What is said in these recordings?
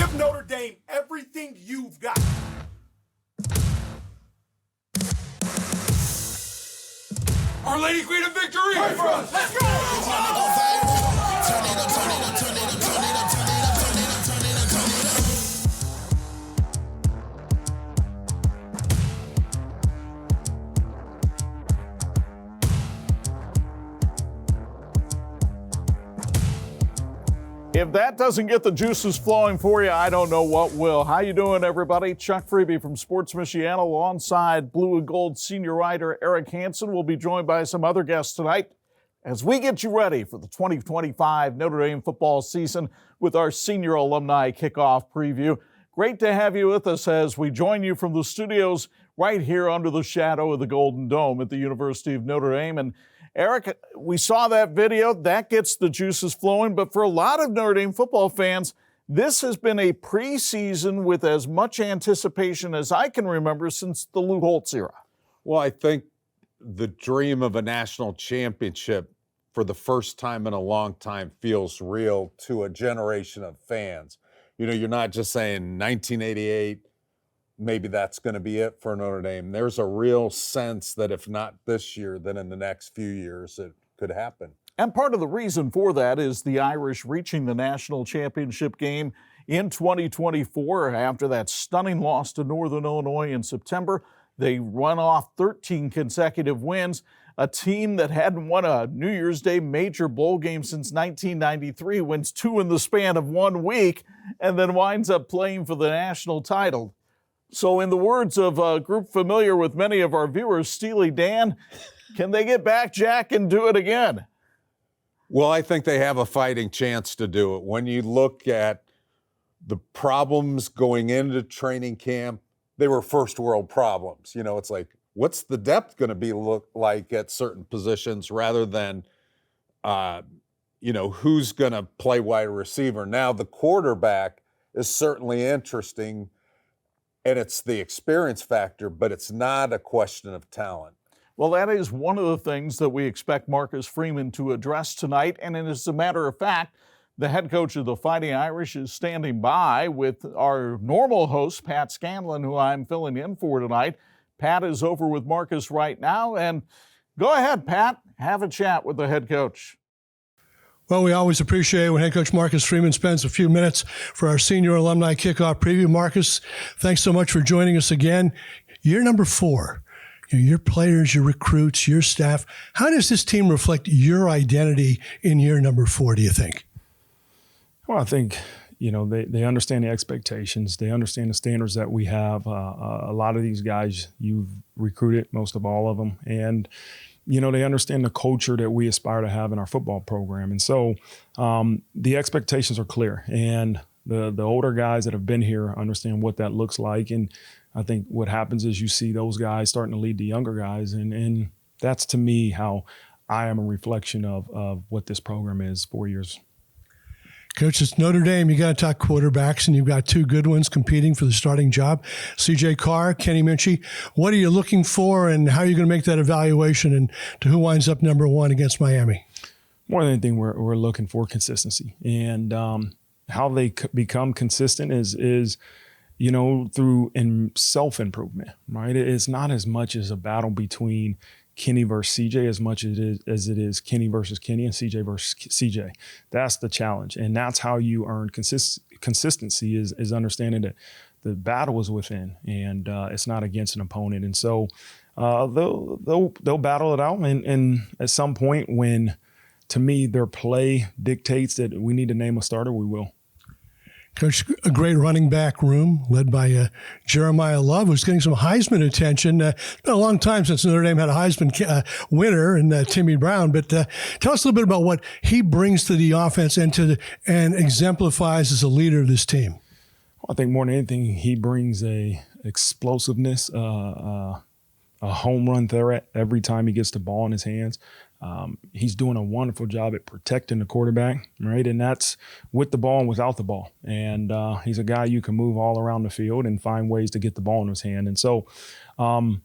Give Notre Dame everything you've got. Our Lady Queen of Victory! Pray for us! Let's go! If that doesn't get the juices flowing for you, I don't know what will. How you doing, everybody? Chuck Freeby from Sports Michiana alongside blue and gold senior writer Eric Hansen. Will be joined by some other guests tonight as we get you ready for the 2025 Notre Dame football season with our senior alumni kickoff preview. Great to have you with us as we join you from the studios right here under the shadow of the Golden Dome at the University of Notre Dame. And Eric, we saw that video. That gets the juices flowing. But for a lot of Notre Dame football fans, this has been a preseason with as much anticipation as I can remember since the Lou Holtz era. Well, I think the dream of a national championship for the first time in a long time feels real to a generation of fans. You know, you're not just saying 1988, maybe that's going to be it for Notre Dame. There's a real sense that if not this year, then in the next few years it could happen. And part of the reason for that is the Irish reaching the national championship game in 2024 after that stunning loss to Northern Illinois in September. They run off 13 consecutive wins. A team that hadn't won a New Year's Day major bowl game since 1993 wins 2 in the span of 1 week and then winds up playing for the national title. So in the words of a group familiar with many of our viewers, Steely Dan, can they get back, Jack, and do it again? Well, I think they have a fighting chance to do it. When you look at the problems going into training camp, they were first world problems. You know, it's like, what's the depth going to be look like at certain positions rather than, who's going to play wide receiver. Now, the quarterback is certainly interesting, and it's the experience factor, but it's not a question of talent. Well, that is one of the things that we expect Marcus Freeman to address tonight. And as a matter of fact, the head coach of the Fighting Irish is standing by with our normal host, Pat Scanlon, who I'm filling in for tonight. Pat is over with Marcus right now. And go ahead, Pat, have a chat with the head coach. Well, we always appreciate when head coach Marcus Freeman spends a few minutes for our senior alumni kickoff preview. Marcus, thanks so much for joining us again. Year number 4, your players, your recruits, your staff. How does this team reflect your identity in year number 4, do you think? Well, I think, they understand the expectations. They understand the standards that we have. A lot of these guys you've recruited, most of all of them. And they understand the culture that we aspire to have in our football program. And so the expectations are clear. And the older guys that have been here understand what that looks like. And I think what happens is you see those guys starting to lead the younger guys. And that's, to me, how I am a reflection of what this program is 4 years. Coach, it's Notre Dame. You got to talk quarterbacks, and you've got 2 good ones competing for the starting job. C.J. Carr, Kenny Minchie. What are you looking for, and how are you going to make that evaluation, and to who winds up number 1 against Miami? More than anything, we're looking for consistency. And how they become consistent is through self-improvement, right? It's not as much as a battle between Kenny versus CJ as much as it is Kenny versus Kenny and CJ versus CJ. That's the challenge. And that's how you earn consistency is understanding that the battle is within and it's not against an opponent. And so they'll battle it out. And at some point when, to me, their play dictates that we need to name a starter, we will. Coach, a great running back room led by Jeremiah Love, who's getting some Heisman attention. It's been a long time since Notre Dame had a Heisman winner and Timmy Brown, but tell us a little bit about what he brings to the offense and exemplifies as a leader of this team. I think more than anything, he brings a explosiveness, a home run threat every time he gets the ball in his hands. He's doing a wonderful job at protecting the quarterback, right? And that's with the ball and without the ball. And he's a guy you can move all around the field and find ways to get the ball in his hand. And so, I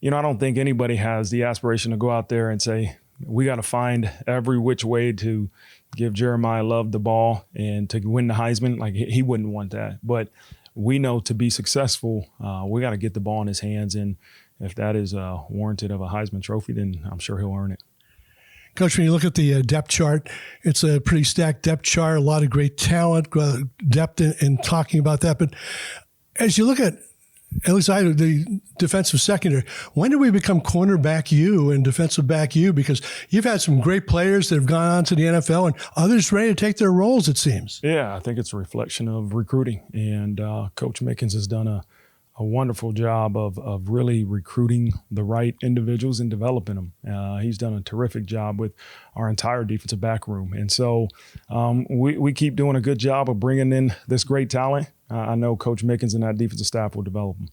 don't think anybody has the aspiration to go out there and say, we got to find every which way to give Jeremiah Love the ball and to win the Heisman, like he wouldn't want that. But we know to be successful, we got to get the ball in his hands. And if that is warranted of a Heisman Trophy, then I'm sure he'll earn it. Coach, when you look at the depth chart, it's a pretty stacked depth chart, a lot of great talent, depth in talking about that. But as you look at least the defensive secondary, when did we become cornerback you and defensive back you? Because you've had some great players that have gone on to the NFL and others ready to take their roles, it seems. Yeah, I think it's a reflection of recruiting. And Coach Mickens has done a wonderful job of really recruiting the right individuals and developing them. He's done a terrific job with our entire defensive back room. And so we keep doing a good job of bringing in this great talent. I know Coach Mickens and that defensive staff will develop them.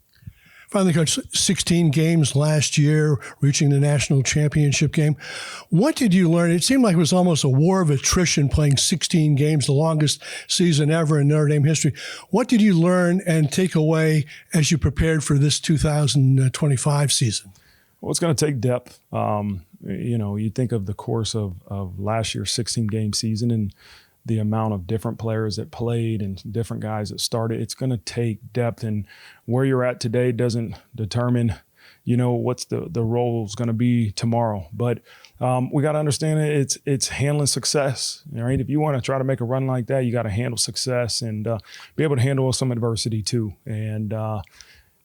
Finally, Coach, 16 games last year, reaching the national championship game. What did you learn? It seemed like it was almost a war of attrition playing 16 games, the longest season ever in Notre Dame history. What did you learn and take away as you prepared for this 2025 season? Well, it's going to take depth. You think of the course of last year's 16-game season and the amount of different players that played and different guys that started. It's going to take depth, and where you're at today doesn't determine, what's the role is going to be tomorrow. But we got to understand it's handling success, right? If you want to try to make a run like that, you got to handle success and be able to handle some adversity too. And,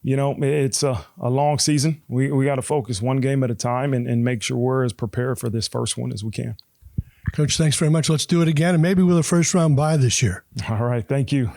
it's a long season. We got to focus one game at a time and make sure we're as prepared for this first one as we can. Coach, thanks very much. Let's do it again, and maybe with a first-round bye this year. All right, thank you.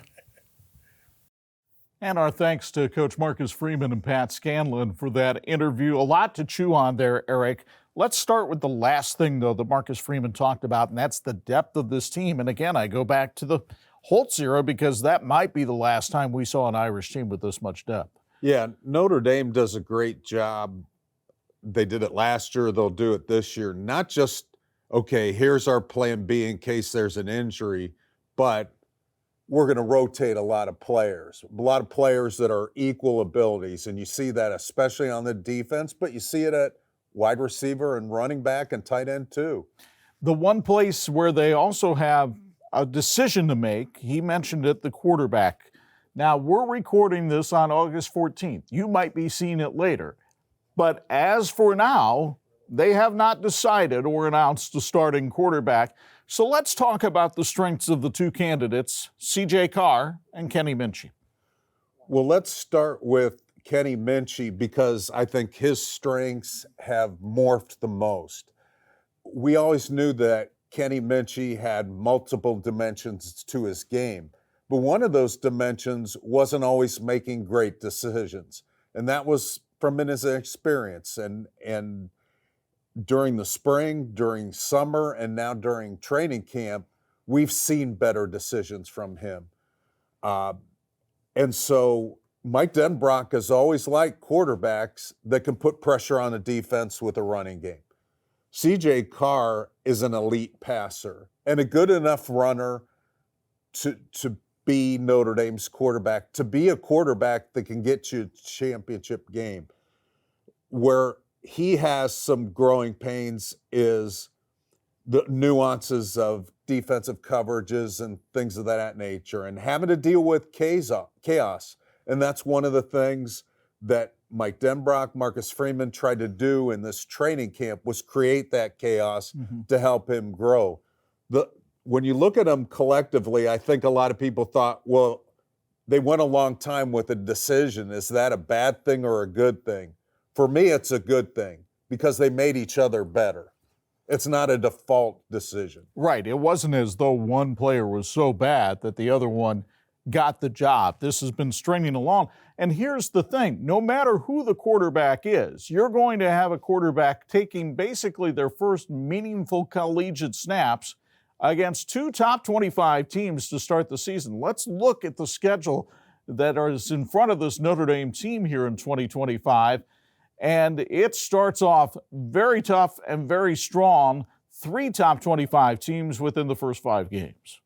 And our thanks to Coach Marcus Freeman and Pat Scanlon for that interview. A lot to chew on there, Eric. Let's start with the last thing, though, that Marcus Freeman talked about, and that's the depth of this team. And again, I go back to the Holtz era because that might be the last time we saw an Irish team with this much depth. Yeah, Notre Dame does a great job. They did it last year. They'll do it this year. Not just, okay, here's our plan B in case there's an injury, but we're going to rotate a lot of players that are equal abilities. And you see that especially on the defense, but you see it at wide receiver and running back and tight end too. The one place where they also have a decision to make, he mentioned it, the quarterback. Now, we're recording this on August 14th. You might be seeing it later. But as for now, they have not decided or announced a starting quarterback. So let's talk about the strengths of the two candidates, C.J. Carr and Kenny Minchey. Well, let's start with Kenny Minchey because I think his strengths have morphed the most. We always knew that Kenny Minchey had multiple dimensions to his game, but one of those dimensions wasn't always making great decisions, and that was from his experience. And during the spring, during summer, and now during training camp, we've seen better decisions from him. And so Mike Denbrock has always liked quarterbacks that can put pressure on a defense with a running game. C.J. Carr is an elite passer and a good enough runner to be Notre Dame's quarterback, to be a quarterback that can get you a championship game. Where he has some growing pains is the nuances of defensive coverages and things of that nature and having to deal with chaos. And that's one of the things that Mike Denbrock, Marcus Freeman tried to do in this training camp was create that chaos to help him grow. When you look at them collectively, I think a lot of people thought, well, they went a long time with a decision. Is that a bad thing or a good thing? For me, it's a good thing because they made each other better. It's not a default decision. Right. It wasn't as though one player was so bad that the other one got the job. This has been stringing along. And here's the thing. No matter who the quarterback is, you're going to have a quarterback taking basically their first meaningful collegiate snaps against two top 25 teams to start the season. Let's look at the schedule that is in front of this Notre Dame team here in 2025. And it starts off very tough and very strong. 3 top 25 teams within the first 5 games.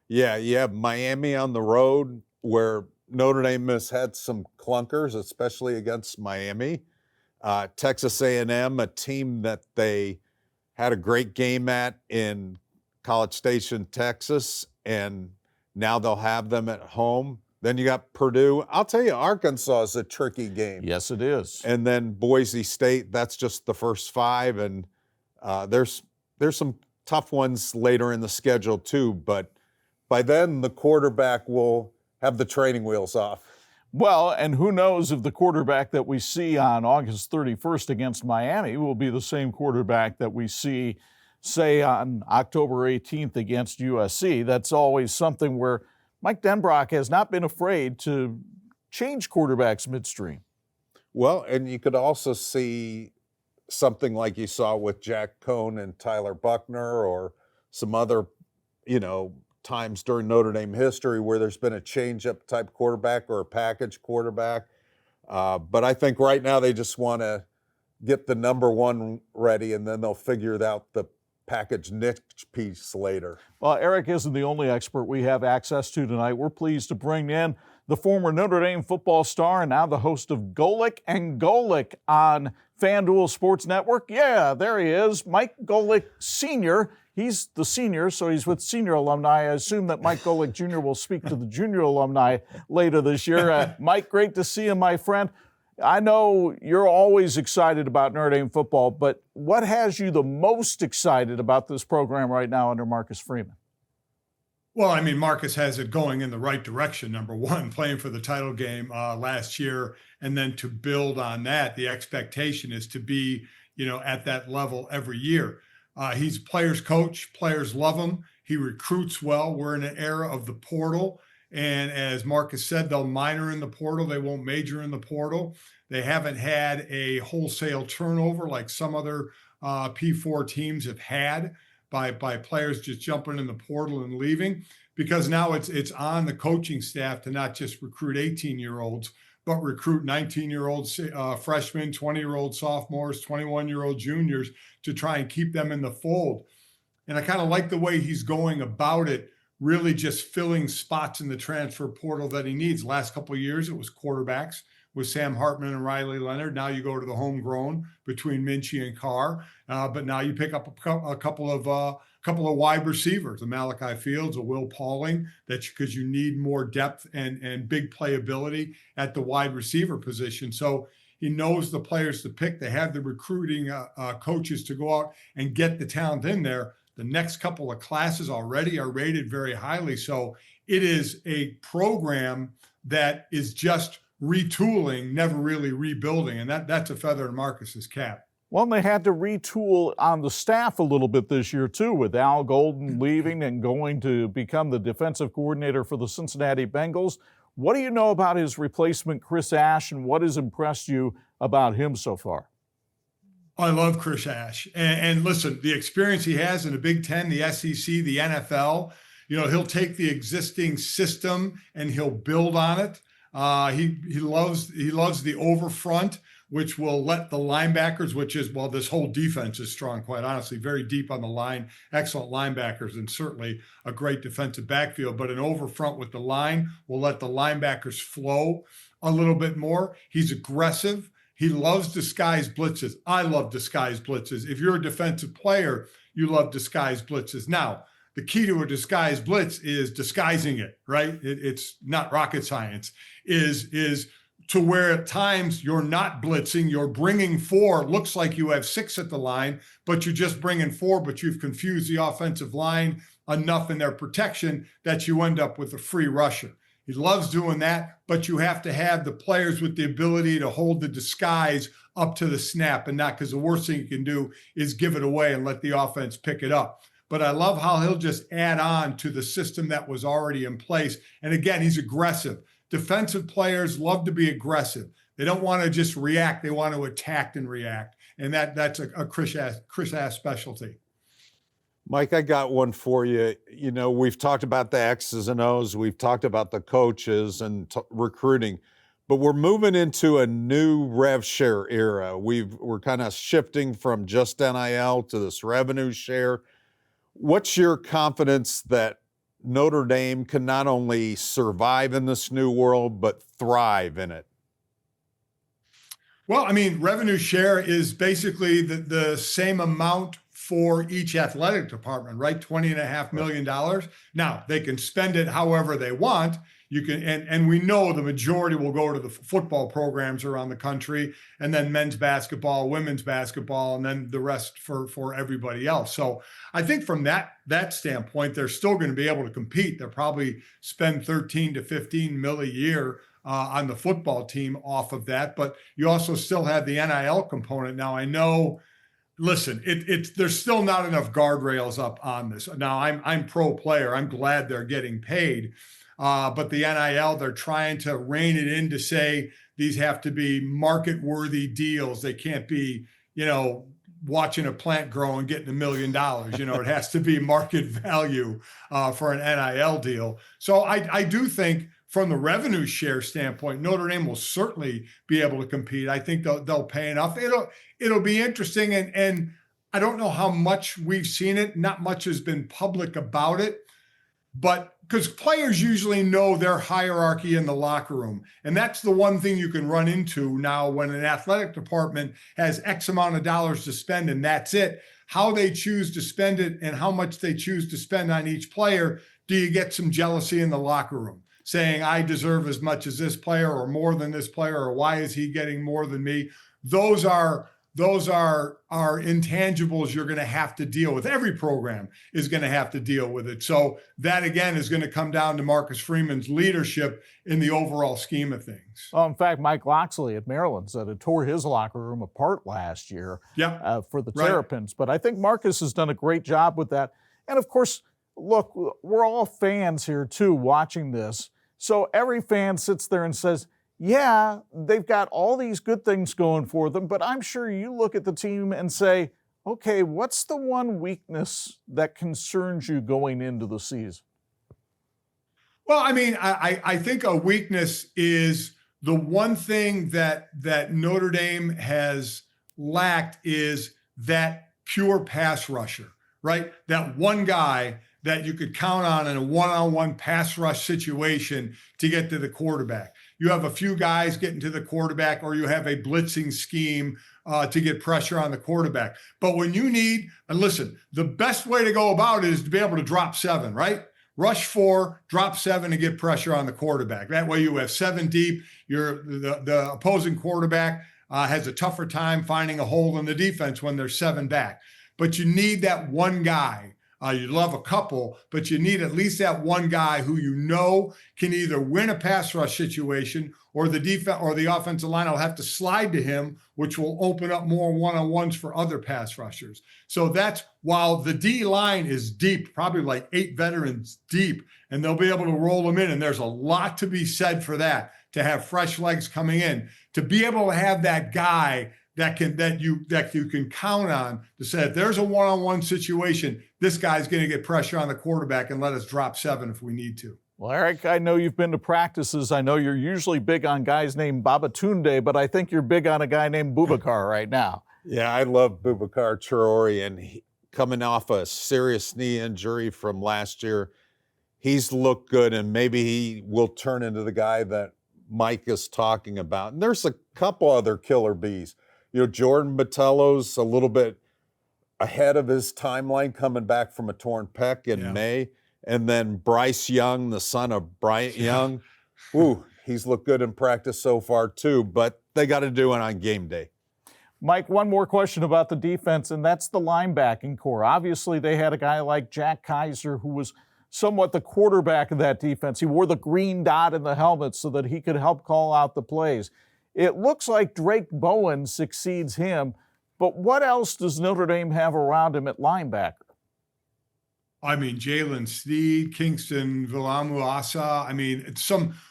Yeah, you have Miami on the road where Notre Dame has had some clunkers, especially against Miami. Texas A&M, a team that they had a great game at in College Station, Texas, and now they'll have them at home. Then you got Purdue. I'll tell you, Arkansas is a tricky game. Yes, it is. And then Boise State, that's just the first 5. And there's some tough ones later in the schedule too. But by then, the quarterback will have the training wheels off. Well, and who knows if the quarterback that we see on August 31st against Miami will be the same quarterback that we see, say, on October 18th against USC. That's always something where Mike Denbrock has not been afraid to change quarterbacks midstream. Well, and you could also see something like you saw with Jack Cohn and Tyler Buckner, or some other, times during Notre Dame history where there's been a change-up type quarterback or a package quarterback. But I think right now they just want to get the number 1 ready, and then they'll figure out the package niche piece later. Well, Eric isn't the only expert we have access to tonight. We're pleased to bring in the former Notre Dame football star and now the host of Golic and Golic on FanDuel Sports Network. Yeah, there he is, Mike Golic Sr. He's the senior, so he's with senior alumni. I assume that Mike Golic Jr. will speak to the junior alumni later this year. Mike, great to see you, my friend. I know you're always excited about Notre Dame football, but what has you the most excited about this program right now under Marcus Freeman? Well, I mean, Marcus has it going in the right direction. Number one, playing for the title game last year, and then to build on that, the expectation is to be, at that level every year. He's a players coach. Players love him. He recruits well. We're in an era of the portal. And as Marcus said, they'll minor in the portal. They won't major in the portal. They haven't had a wholesale turnover like some other P4 teams have had by players just jumping in the portal and leaving, because now it's on the coaching staff to not just recruit 18-year-olds, but recruit 19-year-old freshmen, 20-year-old sophomores, 21-year-old juniors to try and keep them in the fold. And I kind of like the way he's going about it, really just filling spots in the transfer portal that he needs. Last couple of years, it was quarterbacks with Sam Hartman and Riley Leonard. Now you go to the homegrown between Minchie and Carr. But now you pick up a couple of wide receivers, a Malachi Fields, a Will Pauling, because you need more depth and big playability at the wide receiver position. So he knows the players to pick. They have the recruiting coaches to go out and get the talent in there. The next couple of classes already are rated very highly. So it is a program that is just retooling, never really rebuilding. And that's a feather in Marcus's cap. Well, they had to retool on the staff a little bit this year, too, with Al Golden leaving and going to become the defensive coordinator for the Cincinnati Bengals. What do you know about his replacement, Chris Ash, and what has impressed you about him so far? I love Chris Ash. And listen, the experience he has in the Big Ten, the SEC, the NFL, he'll take the existing system and he'll build on it. He loves the over front, which will let the linebackers, this whole defense is strong, quite honestly, very deep on the line, excellent linebackers, and certainly a great defensive backfield. But an over front with the line will let the linebackers flow a little bit more. He's aggressive. He loves disguised blitzes. I love disguised blitzes. If you're a defensive player, you love disguised blitzes. Now, the key to a disguised blitz is disguising it, right? It's not rocket science. Is to where at times you're not blitzing, you're bringing 4. Looks like you have 6 at the line, but you're just bringing 4, but you've confused the offensive line enough in their protection that you end up with a free rusher. He loves doing that, but you have to have the players with the ability to hold the disguise up to the snap, and not, because the worst thing you can do is give it away and let the offense pick it up. But I love how he'll just add on to the system that was already in place. And again, he's aggressive. Defensive players love to be aggressive. They don't want to just react. They want to attack and react. And that's a Chris Ash specialty. Mike, I got one for you. We've talked about the X's and O's. We've talked about the coaches and recruiting, but we're moving into a new rev share era. We're kind of shifting from just NIL to this revenue share. What's your confidence that Notre Dame can not only survive in this new world, but thrive in it? Well, I mean, revenue share is basically the same amount for each athletic department, right? $20.5 million. Now they can spend it however they want. You can, and we know the majority will go to the football programs around the country, and then men's basketball, women's basketball, and then the rest for everybody else. So I think from that standpoint, they're still going to be able to compete. They'll probably spend 13 to 15 mil a year on the football team off of that, but you also still have the NIL component. Now I know, listen, there's still not enough guardrails up on this. Now I'm pro player. I'm glad they're getting paid. But the NIL, they're trying to rein it in to say these have to be market-worthy deals. They can't be, watching a plant grow and getting $1 million. It has to be market value for an NIL deal. So I do think from the revenue share standpoint, Notre Dame will certainly be able to compete. I think they'll pay enough. It'll be interesting. And I don't know how much we've seen it. Not much has been public about it. But because players usually know their hierarchy in the locker room. And that's the one thing you can run into now when an athletic department has X amount of dollars to spend and that's it. How they choose to spend it and how much they choose to spend on each player, do you get some jealousy in the locker room? Saying, I deserve as much as this player or more than this player, or why is he getting more than me? Those are intangibles you're going to have to deal with. Every program is going to have to deal with it. So that, again, is going to come down to Marcus Freeman's leadership in the overall scheme of things. Well, in fact, Mike Loxley at Maryland said it tore his locker room apart last year for the Terrapins. Right. But I think Marcus has done a great job with that. And, of course, look, we're all fans here, too, watching this. So every fan sits there and says, yeah, they've got all these good things going for them, but I'm sure you look at the team and say, okay, what's the one weakness that concerns you going into the season? Well, I mean, I think a weakness is the one thing that Notre Dame has lacked is that pure pass rusher, right? That one guy that you could count on in a one-on-one pass rush situation to get to the quarterback. You have a few guys getting to the quarterback, or you have a blitzing scheme to get pressure on the quarterback. But when you need, and listen, the best way to go about it is to be able to drop 7, right? Rush 4, drop 7, and get pressure on the quarterback. That way you have 7 deep. The opposing quarterback has a tougher time finding a hole in the defense when there's 7 back. But you need that one guy. You'd love a couple, but you need at least that one guy who can either win a pass rush situation, or the defense or the offensive line will have to slide to him, which will open up more one-on-ones for other pass rushers. So that's, while the D line is deep, probably like 8 veterans deep, and they'll be able to roll them in. And there's a lot to be said for that, to have fresh legs coming in, to be able to have that guy that you can count on to say, if there's a one-on-one situation, this guy's going to get pressure on the quarterback and let us drop 7 if we need to. Well, Eric, I know you've been to practices. I know you're usually big on guys named Babatunde, but I think you're big on a guy named Boubacar right now. Yeah, I love Boubacar Traore, and coming off a serious knee injury from last year, he's looked good, and maybe he will turn into the guy that Mike is talking about. And there's a couple other killer bees. Jordan Botello's a little bit ahead of his timeline, coming back from a torn pec in May. And then Bryce Young, the son of Bryant Young, he's looked good in practice so far too, but they got to do it on game day. Mike, one more question about the defense, and that's the linebacking core. Obviously, they had a guy like Jack Kaiser who was somewhat the quarterback of that defense. He wore the green dot in the helmet so that he could help call out the plays. It looks like Drake Bowen succeeds him, but what else does Notre Dame have around him at linebacker? I mean, Jalen Sneed, Kingston Villamuasa. I mean,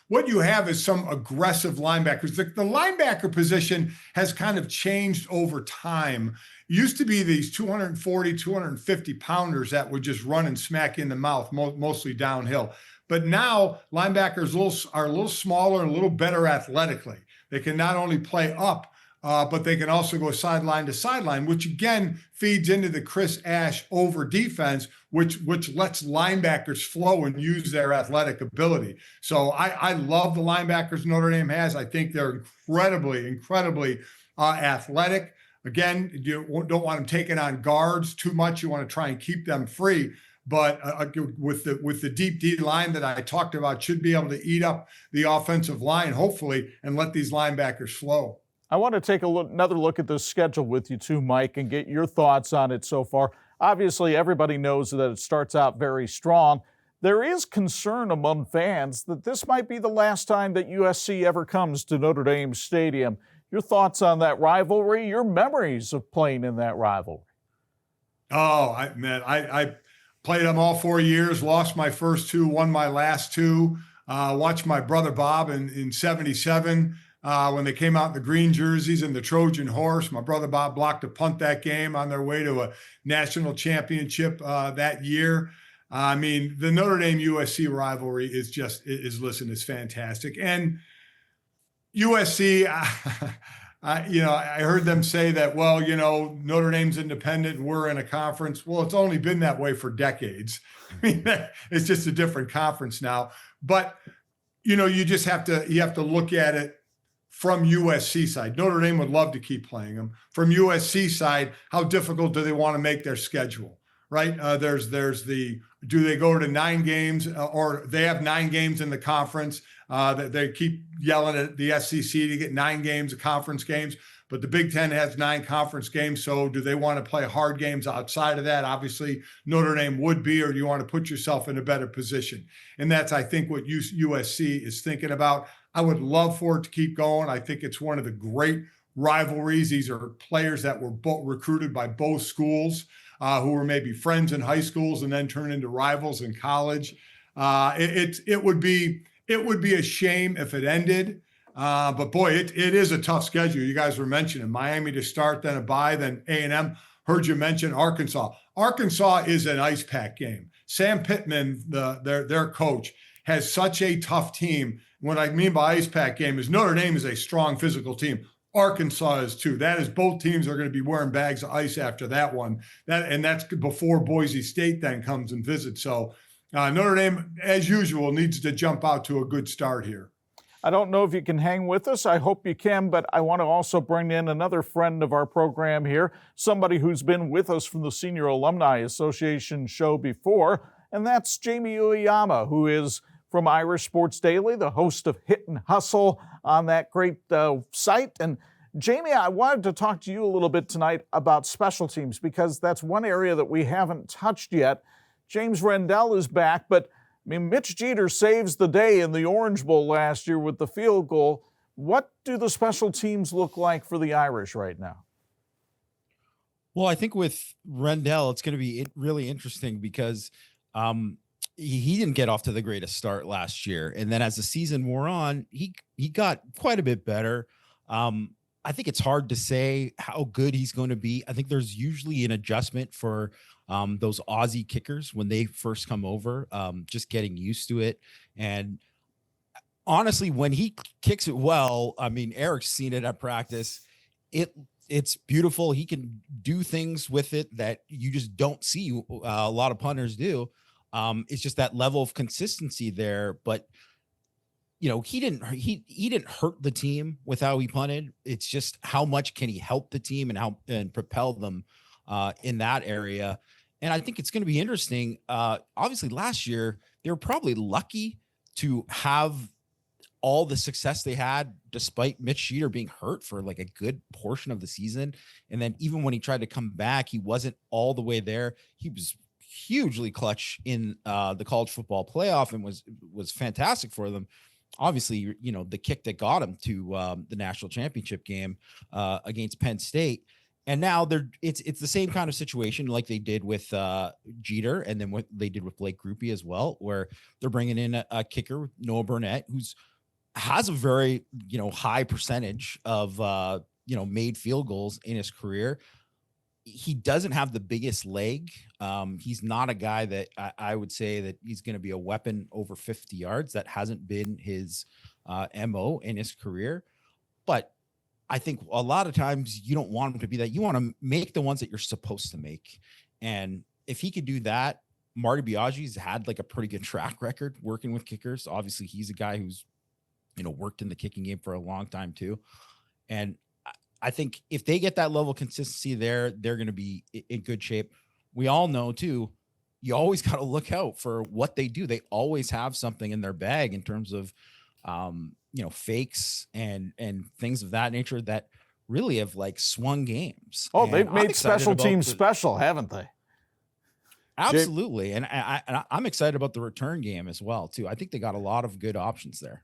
what you have is some aggressive linebackers. The linebacker position has kind of changed over time. It used to be these 240, 250 pounders that would just run and smack you in the mouth, mostly downhill. But now linebackers are a little smaller and a little better athletically. They can not only play up, but they can also go sideline to sideline, which again feeds into the Chris Ash over defense, which lets linebackers flow and use their athletic ability. So I love the linebackers Notre Dame has. I think they're incredibly athletic. Again, you don't want them taking on guards too much. You want to try and keep them free. But with the deep D line that I talked about, should be able to eat up the offensive line, hopefully, and let these linebackers flow. I want to take another look at the schedule with you too, Mike, and get your thoughts on it so far. Obviously, everybody knows that it starts out very strong. There is concern among fans that this might be the last time that USC ever comes to Notre Dame Stadium. Your thoughts on that rivalry, your memories of playing in that rivalry? Oh, I played them all 4 years, lost my first two, won my last two. Watched my brother Bob in 77 when they came out in the green jerseys and the Trojan horse. My brother Bob blocked a punt that game on their way to a national championship that year. I mean, the Notre Dame USC rivalry is fantastic. And USC, I heard them say that, well, Notre Dame's independent and we're in a conference. Well, it's only been that way for decades. I mean, it's just a different conference now. But, you have to look at it from USC side. Notre Dame would love to keep playing them. From USC side, how difficult do they want to make their schedule? Right? Do they go to 9 games or they have 9 games in the conference that they keep yelling at the SEC to get 9 games of conference games, but the Big Ten has 9 conference games. So do they want to play hard games outside of that? Obviously Notre Dame would be, or do you want to put yourself in a better position? And that's, I think, what USC is thinking about. I would love for it to keep going. I think it's one of the great rivalries. These are players that were both recruited by both schools. Who were maybe friends in high schools and then turn into rivals in college. It would be a shame if it ended. But boy, it is a tough schedule. You guys were mentioning Miami to start, then a bye, then A&M. Heard you mention Arkansas. Arkansas is an ice pack game. Sam Pittman, their coach, has such a tough team. What I mean by ice pack game is Notre Dame is a strong physical team. Arkansas is too. That is, both teams are going to be wearing bags of ice after that one. That's before Boise State then comes and visits. So Notre Dame, as usual, needs to jump out to a good start here. I don't know if you can hang with us. I hope you can, but I want to also bring in another friend of our program here, somebody who's been with us from the Senior Alumni Association show before, and that's Jamie Uyeyama, who is from Irish Sports Daily, the host of Hit and Hustle on that great site. And Jamie, I wanted to talk to you a little bit tonight about special teams because that's one area that we haven't touched yet. James Rendell is back, but I mean, Mitch Jeter saves the day in the Orange Bowl last year with the field goal. What do the special teams look like for the Irish right now? Well, I think with Rendell, it's going to be really interesting because he didn't get off to the greatest start last year. And then as the season wore on, he got quite a bit better. I think it's hard to say how good he's going to be. I think there's usually an adjustment for those Aussie kickers when they first come over, just getting used to it. And honestly, when he kicks it well, I mean, Eric's seen it at practice. It's beautiful. He can do things with it that you just don't see a lot of punters do. It's just that level of consistency there, but he didn't hurt the team with how he punted. It's just how much can he help the team and propel them in that area. And I think it's going to be interesting. Obviously last year, they were probably lucky to have all the success they had, despite Mitch Jeter being hurt for like a good portion of the season. And then even when he tried to come back, he wasn't all the way there. He was hugely clutch in the college football playoff and was fantastic for them. Obviously, the kick that got him to the national championship game against Penn State. And now it's the same kind of situation like they did with Jeter, and then what they did with Blake Grupe as well, where they're bringing in a kicker, Noah Burnett, who's has a very high percentage of made field goals in his career. He doesn't have the biggest leg. He's not a guy that I would say that he's going to be a weapon over 50 yards. That hasn't been his MO in his career. But I think a lot of times you don't want him to be that. You want to make the ones that you're supposed to make. And if he could do that, Marty Biagi's had like a pretty good track record working with kickers. Obviously, he's a guy who's worked in the kicking game for a long time too. And I think if they get that level of consistency there, they're going to be in good shape. We all know too, you always got to look out for what they do. They always have something in their bag in terms of, fakes and things of that nature that really have like swung games. Oh, And they've I'm made excited special about teams special, haven't they? Absolutely. And I'm excited about the return game as well too. I think they got a lot of good options there.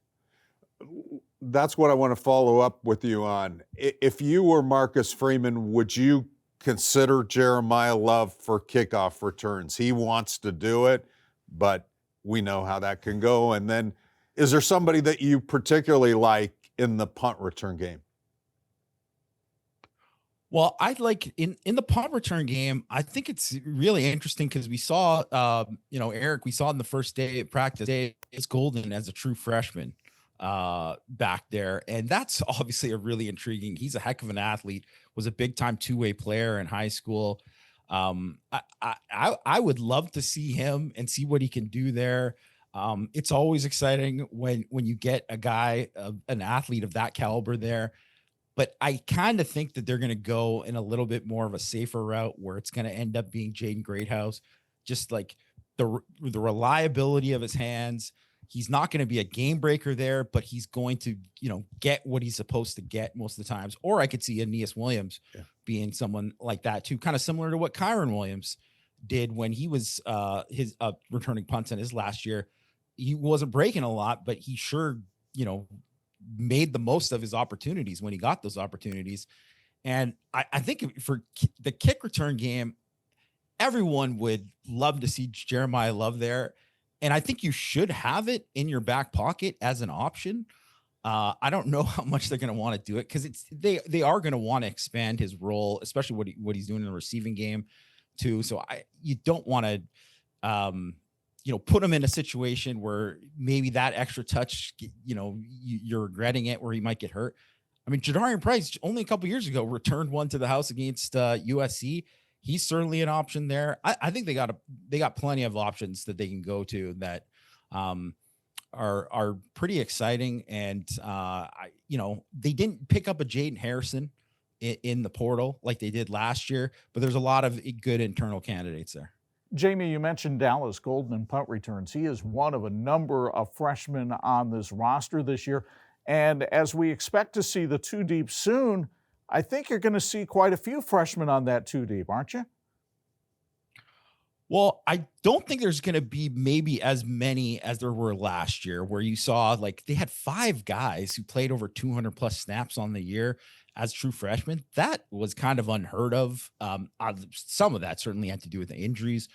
That's what I want to follow up with you on. If you were Marcus Freeman, would you consider Jeremiah Love for kickoff returns? He wants to do it, but we know how that can go. And then is there somebody that you particularly like in the punt return game? Well, I like in the punt return game, I think it's really interesting because we saw, Eric, we saw in the first day of practice, it's Golden as a true freshman back there. And that's obviously a really intriguing. He's a heck of an athlete, was a big time two-way player in high school. I would love to see him and see what he can do there. It's always exciting when you get a guy, an athlete of that caliber there. But I kind of think that they're going to go in a little bit more of a safer route where it's going to end up being Jaden Greathouse, just like the reliability of his hands. He's not going to be a game breaker there, but he's going to, get what he's supposed to get most of the times. Or I could see Aeneas Williams being someone like that too, kind of similar to what Kyron Williams did when he was his returning punts in his last year. He wasn't breaking a lot, but he sure, made the most of his opportunities when he got those opportunities. And I think for the kick return game, everyone would love to see Jeremiah Love there. And I think you should have it in your back pocket as an option. I don't know how much they're going to want to do it because they are going to want to expand his role, especially what he's doing in the receiving game too. So you don't want to, put him in a situation where maybe that extra touch, you're regretting it, where he might get hurt. I mean, Jadarian Price only a couple years ago returned one to the house against USC. He's certainly an option there. I think they got plenty of options that they can go to that are pretty exciting. And they didn't pick up a Jaden Harrison in the portal like they did last year, but there's a lot of good internal candidates there. Jamie, you mentioned Dallas Golden in punt returns. He is one of a number of freshmen on this roster this year. And as we expect to see the two deep soon, I think you're going to see quite a few freshmen on that two deep, aren't you? Well, I don't think there's going to be maybe as many as there were last year, where you saw like they had 5 guys who played over 200 plus snaps on the year as true freshmen. That was kind of unheard of. Some of that certainly had to do with the injuries,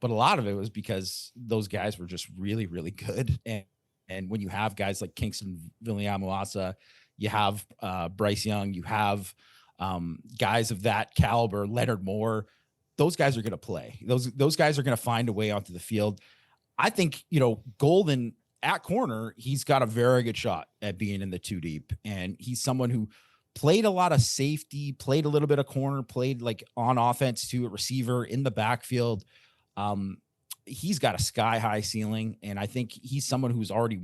but a lot of it was because those guys were just really, really good. And when you have guys like Kingston Viliamuasa, you have Bryce Young, you have guys of that caliber, Leonard Moore, those guys are going to play. Those guys are going to find a way onto the field. I think, Golden at corner, he's got a very good shot at being in the two deep. And he's someone who played a lot of safety, played a little bit of corner, played like on offense to a receiver in the backfield. He's got a sky high ceiling. And I think he's someone who's already,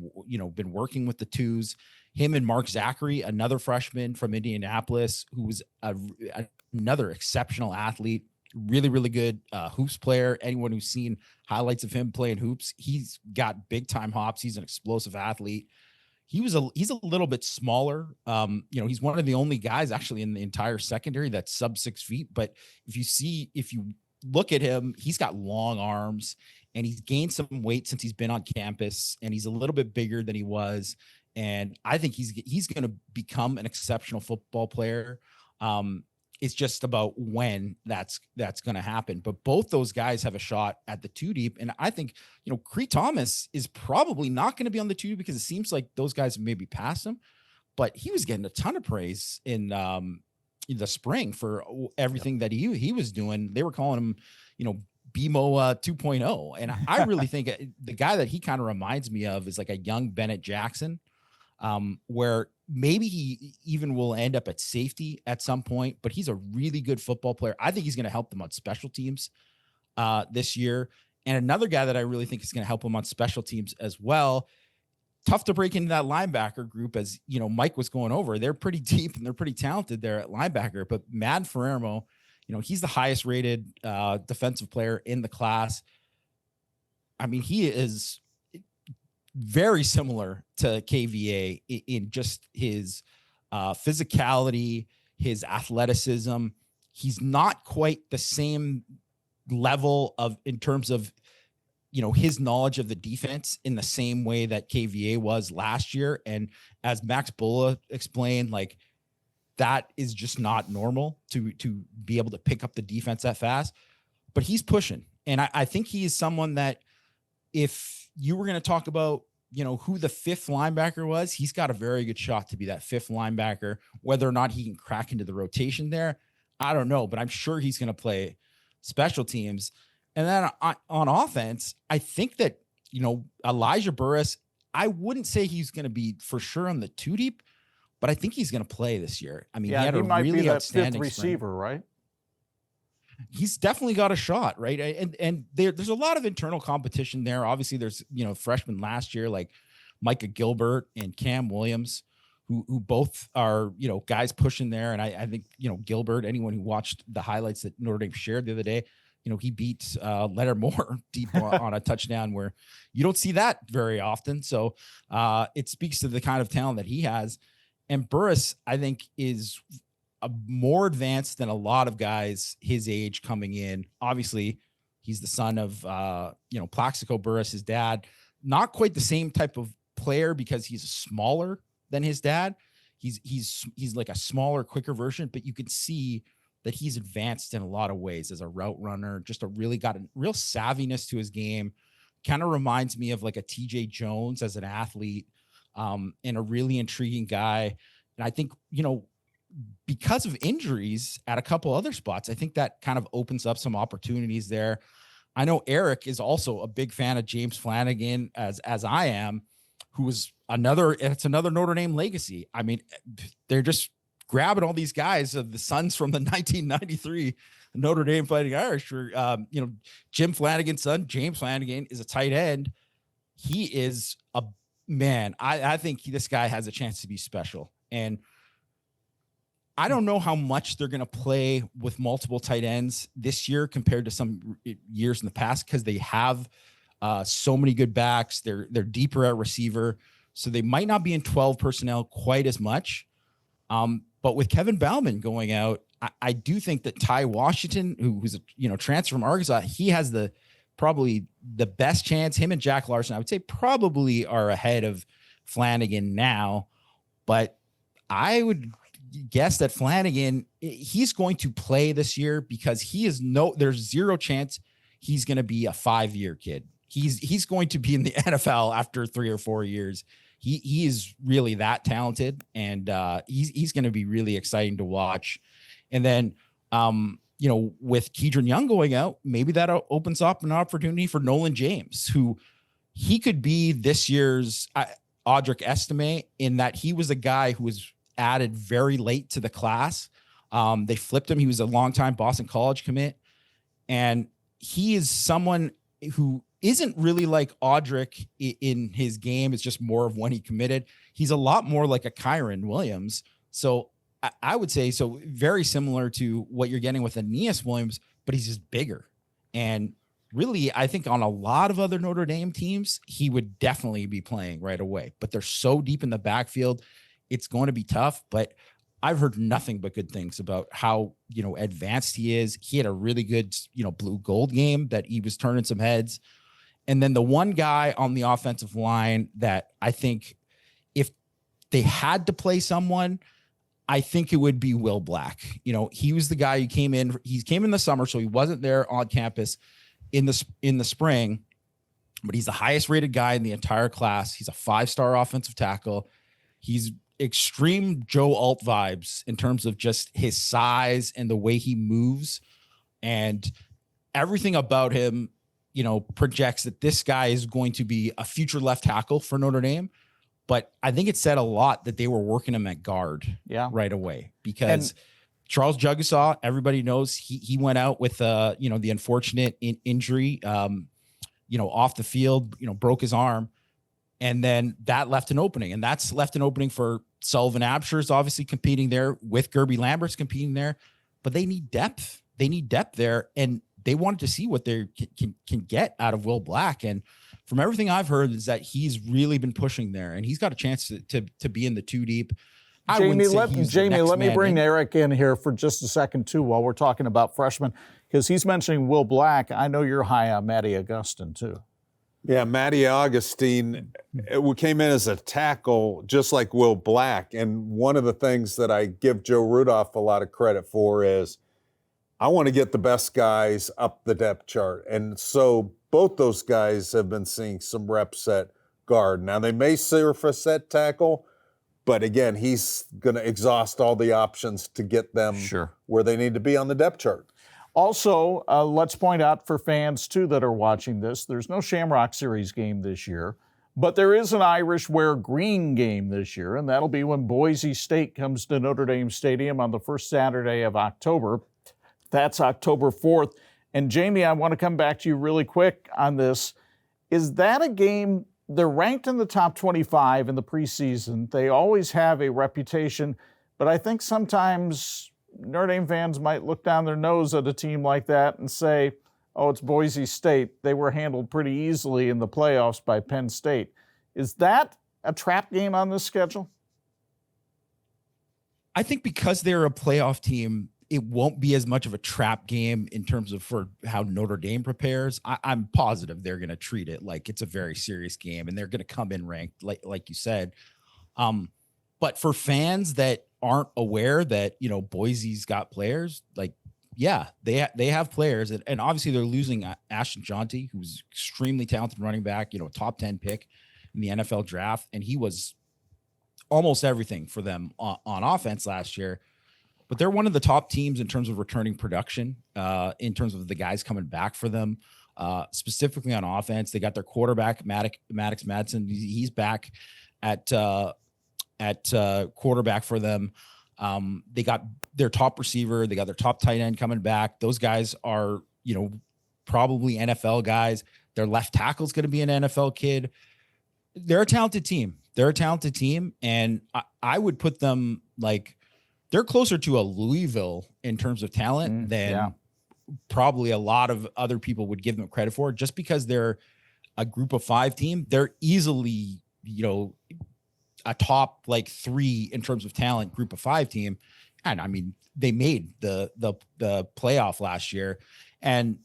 been working with the twos. Him and Mark Zachary, another freshman from Indianapolis, who was another exceptional athlete, really, really good hoops player. Anyone who's seen highlights of him playing hoops, he's got big time hops. He's an explosive athlete. He's a little bit smaller. He's one of the only guys actually in the entire secondary that's sub 6 feet. But if you look at him, he's got long arms and he's gained some weight since he's been on campus, and he's a little bit bigger than he was. And I think he's going to become an exceptional football player. It's just about when that's going to happen. But both those guys have a shot at the two deep. And I think, Cree Thomas is probably not going to be on the two deep because it seems like those guys maybe passed him, but he was getting a ton of praise in the spring for everything that he was doing. They were calling him, BMO 2.0. And I really think the guy that he kind of reminds me of is like a young Bennett Jackson, where maybe he even will end up at safety at some point, but he's a really good football player. I think he's going to help them on special teams this year. And another guy that I really think is going to help him on special teams as well tough to break into that linebacker group, as you know, Mike was going over. They're pretty deep and they're pretty talented there at linebacker. But Mad Ferrermo, you know, he's the highest rated defensive player in the class. I mean, he is very similar to KVA in just his physicality, his athleticism. He's not quite the same level of, in terms of, you know, his knowledge of the defense in the same way that KVA was last year. And as Max Bulla explained, like, that is just not normal to be able to pick up the defense that fast, but he's pushing. And I think he is someone that, if you were going to talk about, you know, who the fifth linebacker was, he's got a very good shot to be that fifth linebacker. Whether or not he can crack into the rotation there, I don't know, but I'm sure he's going to play special teams. And then on offense, I think that, you know, Elijah Burris, I wouldn't say he's going to be for sure on the two deep, but I think he's going to play this year. I mean, yeah, he had he a might really be that outstanding fifth receiver, spring. right? He's definitely got a shot, right? And there's a lot of internal competition there. Obviously, there's, you know, freshmen last year like Micah Gilbert and Cam Williams, who both are, you know, guys pushing there. And I think, you know, Gilbert, anyone who watched the highlights that Notre Dame shared the other day, you know, he beat Leonard Moore deep on a touchdown, where you don't see that very often. So it speaks to the kind of talent that he has. And Burris, I think, is more advanced than a lot of guys his age coming in. Obviously, he's the son of, you know, Plaxico Burris, his dad. Not quite the same type of player because he's smaller than his dad. He's like a smaller, quicker version, but you can see that he's advanced in a lot of ways as a route runner. Just got a real savviness to his game. Kind of reminds me of like a TJ Jones as an athlete, and a really intriguing guy. And I think, you know, because of injuries at a couple other spots, I think that kind of opens up some opportunities there. I know Eric is also a big fan of James Flanagan, as I am, who was another Notre Dame legacy. I mean, they're just grabbing all these guys of the sons from the 1993 Notre Dame Fighting Irish. You know, Jim Flanagan's son, James Flanagan, is a tight end. He is a man. I think this guy has a chance to be special. And I don't know how much they're going to play with multiple tight ends this year compared to some years in the past, because they have so many good backs. They're deeper at receiver, so they might not be in 12 personnel quite as much. But with Kevin Bauman going out, I do think that Ty Washington, who's a, you know, transfer from Arkansas, he has probably the best chance. Him and Jack Larson, I would say, probably are ahead of Flanagan now, but I would guess that Flanagan, he's going to play this year because there's zero chance he's going to be a 5-year kid. He's going to be in the NFL after 3 or 4 years. He is really that talented, and he's going to be really exciting to watch. And then, you know, with Keydron Young going out, maybe that opens up an opportunity for Nolan James, who he could be this year's Audric Estime, in that he was a guy who was added very late to the class. They flipped him. He was a longtime Boston College commit, and he is someone who isn't really like Audric in his game. It's just more of when he committed. He's a lot more like a Kyron Williams. So I would say, so very similar to what you're getting with Aeneas Williams, but he's just bigger. And really, I think on a lot of other Notre Dame teams, he would definitely be playing right away, but they're so deep in the backfield. It's going to be tough, but I've heard nothing but good things about how, you know, advanced he is. He had a really good, you know, blue gold game that he was turning some heads. And then the one guy on the offensive line that I think, if they had to play someone, I think it would be Will Black. You know, he was the guy who came in. He came in the summer, so he wasn't there on campus in the spring, but he's the highest rated guy in the entire class. He's a 5-star offensive tackle. He's extreme Joe Alt vibes in terms of just his size and the way he moves, and everything about him, you know, projects that this guy is going to be a future left tackle for Notre Dame. But I think it said a lot that they were working him at guard right away, because Charles Jugusaw, everybody knows he went out with, you know, the unfortunate injury, you know, off the field, you know, broke his arm. And then that left an opening, and that's left an opening for Sullivan Absher's obviously competing there with Gerby Lambert's competing there, but they need depth. They need depth there. And they wanted to see what they can get out of Will Black. And from everything I've heard is that he's really been pushing there, and he's got a chance to be in the 2 deep. Jamie, let me bring Eric in here for just a second too, while we're talking about freshmen, because he's mentioning Will Black. I know you're high on Matty Augustine too. Yeah, Matty Augustine came in as a tackle just like Will Black. And one of the things that I give Joe Rudolph a lot of credit for is I want to get the best guys up the depth chart. And so both those guys have been seeing some reps at guard. Now, they may surface at tackle, but again, he's going to exhaust all the options to get them where they need to be on the depth chart. Also, let's point out for fans, too, that are watching this, there's no Shamrock Series game this year, but there is an Irish Wear Green game this year, and that'll be when Boise State comes to Notre Dame Stadium on the first Saturday of October. That's October 4th. And, Jamie, I want to come back to you really quick on this. Is that a game? They're ranked in the top 25 in the preseason. They always have a reputation, but I think sometimes Notre Dame fans might look down their nose at a team like that and say, oh, it's Boise State. They were handled pretty easily in the playoffs by Penn State. Is that a trap game on this schedule? I think because they're a playoff team, it won't be as much of a trap game in terms of for how Notre Dame prepares. I'm positive they're going to treat it like it's a very serious game, and they're going to come in ranked, like you said. But for fans that aren't aware that, you know, Boise's got players, like, yeah, they have players, and obviously they're losing Ashton Jonty, who's extremely talented running back, you know, top 10 pick in the NFL draft, and he was almost everything for them on offense last year. But they're one of the top teams in terms of returning production, in terms of the guys coming back for them, specifically on offense. They got their quarterback, Maddox Madsen. He's back at quarterback for them. They got their top receiver. They got their top tight end coming back. Those guys are, you know, probably NFL guys. Their left tackle is going to be an NFL kid. They're a talented team. And I would put them like they're closer to a Louisville in terms of talent than probably a lot of other people would give them credit for, just because they're a group of 5 team. They're easily, you know, a top like 3 in terms of talent group of 5 team. And I mean, they made the playoff last year, and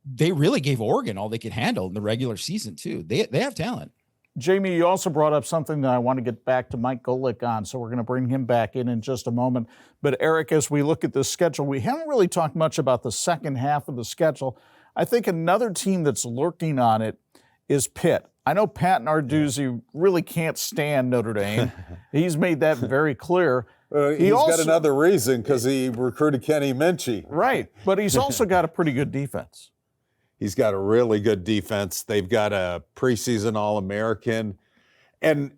they really gave Oregon all they could handle in the regular season too. They have talent. Jamie, you also brought up something that I want to get back to Mike Golic on, so we're going to bring him back in just a moment. But Eric, as we look at this schedule, we haven't really talked much about the second half of the schedule. I think another team that's lurking on it is Pitt. I know Pat Narduzzi really can't stand Notre Dame. He's made that very clear. He's also got another reason, because he recruited Kenny Minchie. Right, but he's also got a pretty good defense. He's got a really good defense. They've got a preseason All-American. And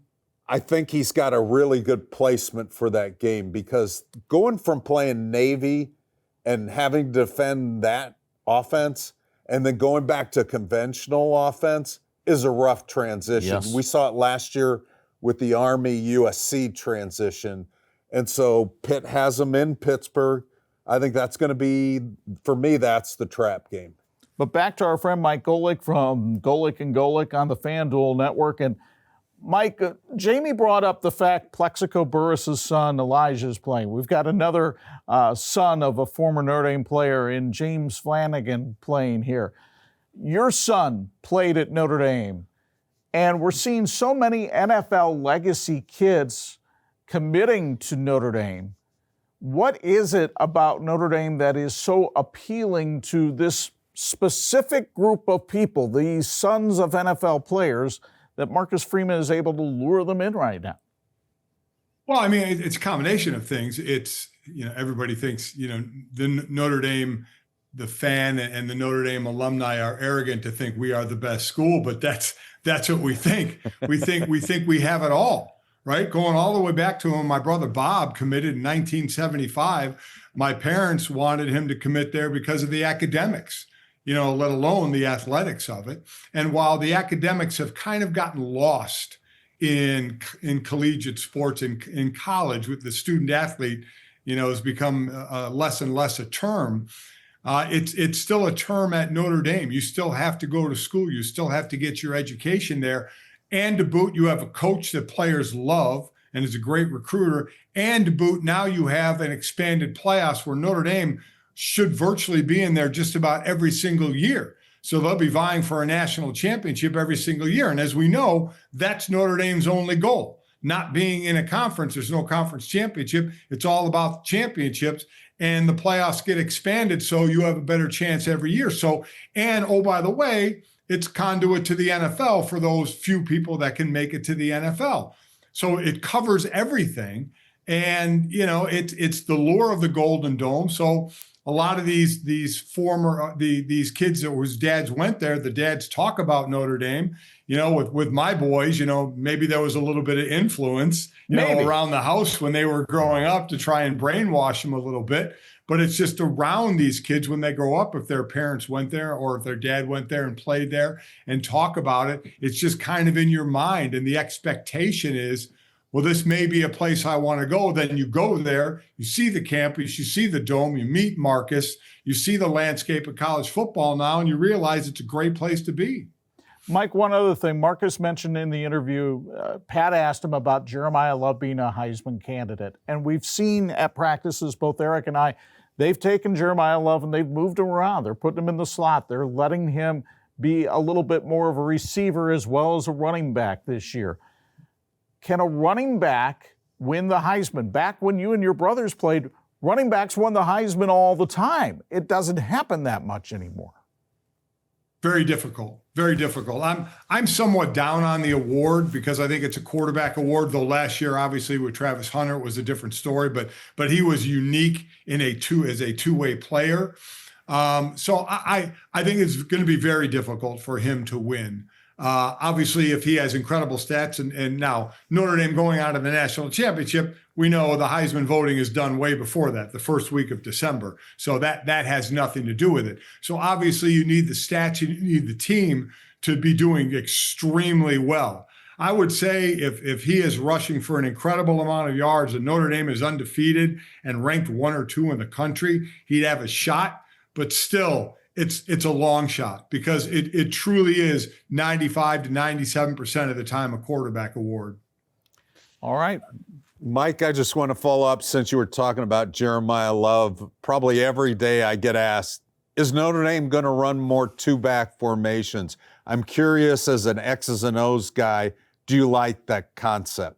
I think he's got a really good placement for that game, because going from playing Navy and having to defend that offense and then going back to conventional offense is a rough transition. Yes. We saw it last year with the Army-USC transition. And so Pitt has them in Pittsburgh. I think that's going to be, for me, that's the trap game. But back to our friend Mike Golic from Golic and Golic on the FanDuel Network. And Mike, Jamie brought up the fact Plexico Burris' son Elijah is playing. We've got another son of a former Notre Dame player in James Flanagan playing here. Your son played at Notre Dame, and we're seeing so many NFL legacy kids committing to Notre Dame. What is it about Notre Dame that is so appealing to this specific group of people, these sons of NFL players, that Marcus Freeman is able to lure them in right now? Well, I mean, it's a combination of things. It's, you know, everybody thinks, you know, the Notre Dame, the fan and the Notre Dame alumni are arrogant to think we are the best school, but that's what we think. We think we have it all, right? Going all the way back to when my brother Bob committed in 1975, my parents wanted him to commit there because of the academics. let alone the athletics of it. And while the academics have kind of gotten lost in collegiate sports, in college, with the student athlete, has become less and less a term. It's still a term at Notre Dame. You still have to go to school. You still have to get your education there. And to boot, you have a coach that players love and is a great recruiter. And to boot, now you have an expanded playoffs where Notre Dame should virtually be in there just about every single year. So they'll be vying for a national championship every single year. And as we know, that's Notre Dame's only goal. Not being in a conference, there's no conference championship. It's all about championships, and the playoffs get expanded so you have a better chance every year. So, and oh, by the way, it's conduit to the NFL for those few people that can make it to the NFL. So it covers everything. And, it's the lure of the Golden Dome. So a lot of these kids whose dads went there, the dads talk about Notre Dame, with my boys, maybe there was a little bit of influence, around the house when they were growing up to try and brainwash them a little bit. But it's just around these kids when they grow up, if their parents went there or if their dad went there and played there and talk about it, it's just kind of in your mind. And the expectation is, well, this may be a place I want to go. Then you go there, you see the campus, you see the dome, you meet Marcus, you see the landscape of college football now, and you realize it's a great place to be. Mike, one other thing. Marcus mentioned in the interview, Pat asked him about Jeremiah Love being a Heisman candidate. And we've seen at practices, both Eric and I, they've taken Jeremiah Love and they've moved him around. They're putting him in the slot. They're letting him be a little bit more of a receiver as well as a running back this year. Can a running back win the Heisman? Back when you and your brothers played, running backs won the Heisman all the time. It doesn't happen that much anymore. Very difficult. Very difficult. I'm somewhat down on the award because I think it's a quarterback award, though last year, obviously, with Travis Hunter, it was a different story, but he was unique as a two-way player. So I think it's going to be very difficult for him to win. Obviously, if he has incredible stats and now Notre Dame going out of the national championship, we know the Heisman voting is done way before that, the first week of December. So that has nothing to do with it. So obviously you need the stats, you need the team to be doing extremely well. I would say if he is rushing for an incredible amount of yards and Notre Dame is undefeated and ranked 1 or 2 in the country, he'd have a shot, but still, it's a long shot because it truly is 95 to 97% of the time a quarterback award. All right. Mike, I just want to follow up since you were talking about Jeremiah Love. Probably every day I get asked, is Notre Dame going to run more two-back formations? I'm curious, as an X's and O's guy, do you like that concept?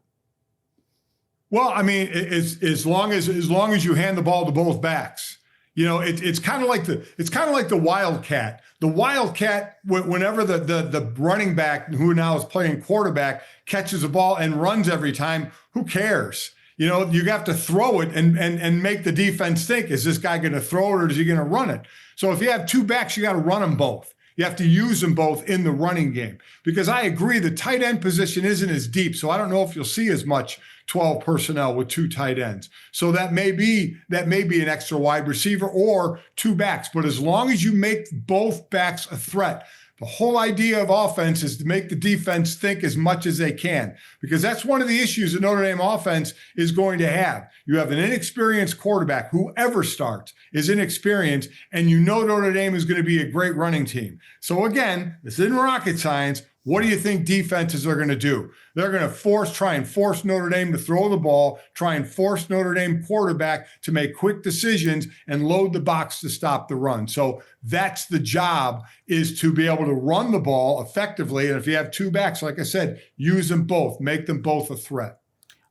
Well, I mean, as long as you hand the ball to both backs. It's kind of like the Wildcat. The Wildcat, whenever the running back who now is playing quarterback catches a ball and runs every time, who cares? You have to throw it and make the defense think, is this guy going to throw it or is he going to run it? So if you have two backs, you got to run them both. You have to use them both in the running game because I agree the tight end position isn't as deep. So I don't know if you'll see as much 12 personnel with 2 tight ends. So that may be an extra wide receiver or 2 backs. But as long as you make both backs a threat, the whole idea of offense is to make the defense think as much as they can, because that's one of the issues that Notre Dame offense is going to have. You have an inexperienced quarterback. Whoever starts is inexperienced, and Notre Dame is going to be a great running team. So again, this isn't rocket science. What do you think defenses are going to do? They're going to try and force Notre Dame to throw the ball, try and force Notre Dame quarterback to make quick decisions and load the box to stop the run. So that's the job, is to be able to run the ball effectively. And if you have 2 backs, like I said, use them both, make them both a threat.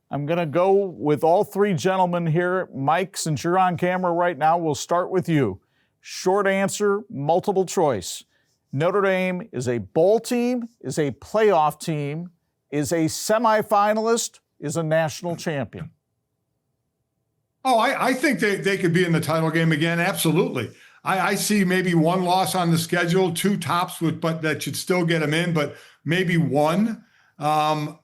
I'm going to go with all 3 gentlemen here. Mike, since you're on camera right now, we'll start with you. Short answer, multiple choice. Notre Dame is a bowl team, is a playoff team, is a semifinalist, is a national champion. Oh, I think they could be in the title game again. Absolutely. I see maybe 1 loss on the schedule, 2 tops, but that should still get them in, but maybe 1. Their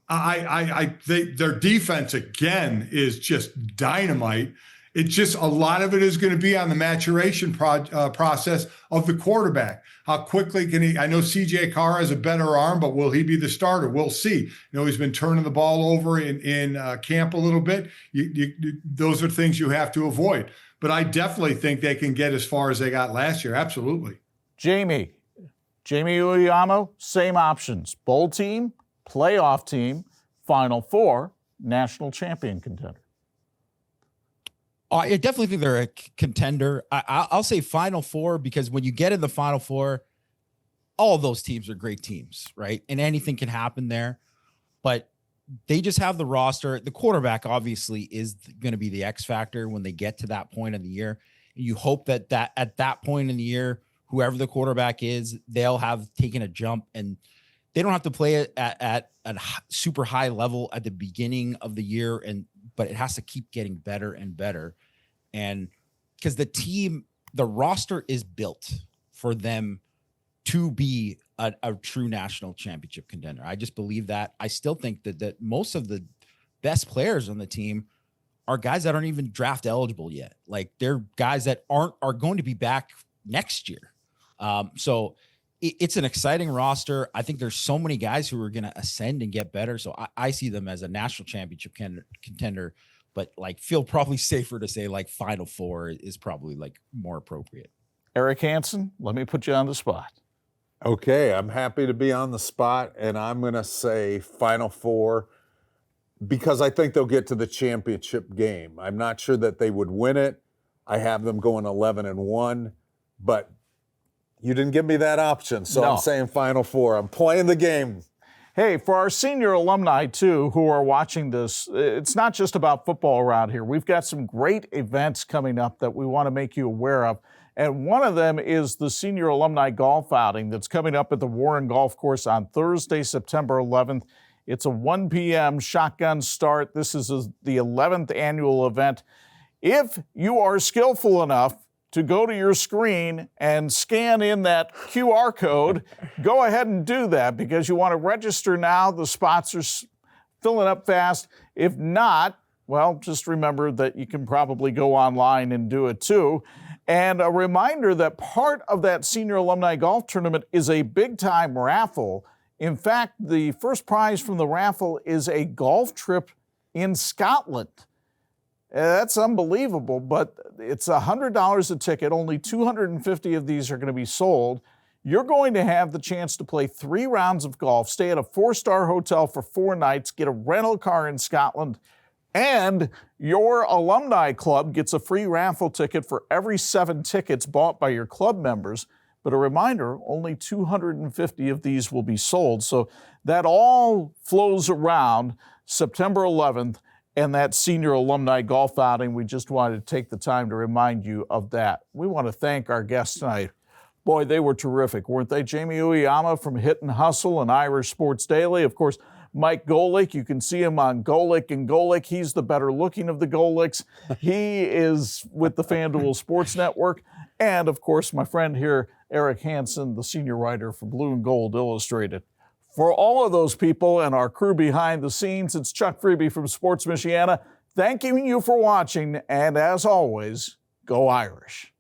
defense again is just dynamite. It's just a lot of it is going to be on the maturation process of the quarterback. How quickly can he? I know CJ Carr has a better arm, but will he be the starter? We'll see. He's been turning the ball over in camp a little bit. Those are things you have to avoid. But I definitely think they can get as far as they got last year. Absolutely. Jamie Uyeyama, same options. Bowl team, playoff team, Final Four, national champion contender. I definitely think they're a contender. I'll say Final Four because when you get in the Final Four, all of those teams are great teams, right? And anything can happen there. But they just have the roster. The quarterback obviously is going to be the X factor when they get to that point in the year. You hope that at that point in the year, whoever the quarterback is, they'll have taken a jump and they don't have to play it at a super high level at the beginning of the year. But it has to keep getting better and better. And because the roster is built for them to be a true national championship contender. I just believe that. I still think that most of the best players on the team are guys that aren't even draft eligible yet. Like they're guys that are going to be back next year. So it's an exciting roster. I think there's so many guys who are going to ascend and get better. So I see them as a national championship contender, but like feel probably safer to say like Final Four is probably like more appropriate. Eric Hansen, let me put you on the spot. Okay, I'm happy to be on the spot, and I'm going to say Final Four because I think they'll get to the championship game. I'm not sure that they would win it. I have them going 11-1, but you didn't give me that option, so No. I'm saying Final Four. I'm playing the game. Hey, for our senior alumni, too, who are watching this, it's not just about football around here. We've got some great events coming up that we want to make you aware of. And one of them is the Senior Alumni Golf Outing that's coming up at the Warren Golf Course on Thursday, September 11th. It's a 1 p.m. shotgun start. This is the 11th annual event. If you are skillful enough to go to your screen and scan in that QR code, go ahead and do that because you want to register now. The spots are filling up fast. If not, well, just remember that you can probably go online and do it too. And a reminder that part of that Senior Alumni Golf Tournament is a big-time raffle. In fact, the first prize from the raffle is a golf trip in Scotland. That's unbelievable, but it's $100 a ticket. Only 250 of these are going to be sold. You're going to have the chance to play 3 rounds of golf, stay at a 4-star hotel for 4 nights, get a rental car in Scotland, and your alumni club gets a free raffle ticket for every 7 tickets bought by your club members. But a reminder, only 250 of these will be sold. So that all flows around September 11th and that Senior Alumni Golf Outing. We just wanted to take the time to remind you of that. We want to thank our guests tonight. Boy, they were terrific, weren't they? Jamie Uyeyama from Hit and Hustle and Irish Sports Daily. Of course, Mike Golic, you can see him on Golic and Golic. He's the better looking of the Golics. He is with the FanDuel Sports Network. And, of course, my friend here, Eric Hansen, the senior writer for Blue and Gold Illustrated. For all of those people and our crew behind the scenes, it's Chuck Freeby from Sports Michiana, thanking you for watching. And as always, go Irish.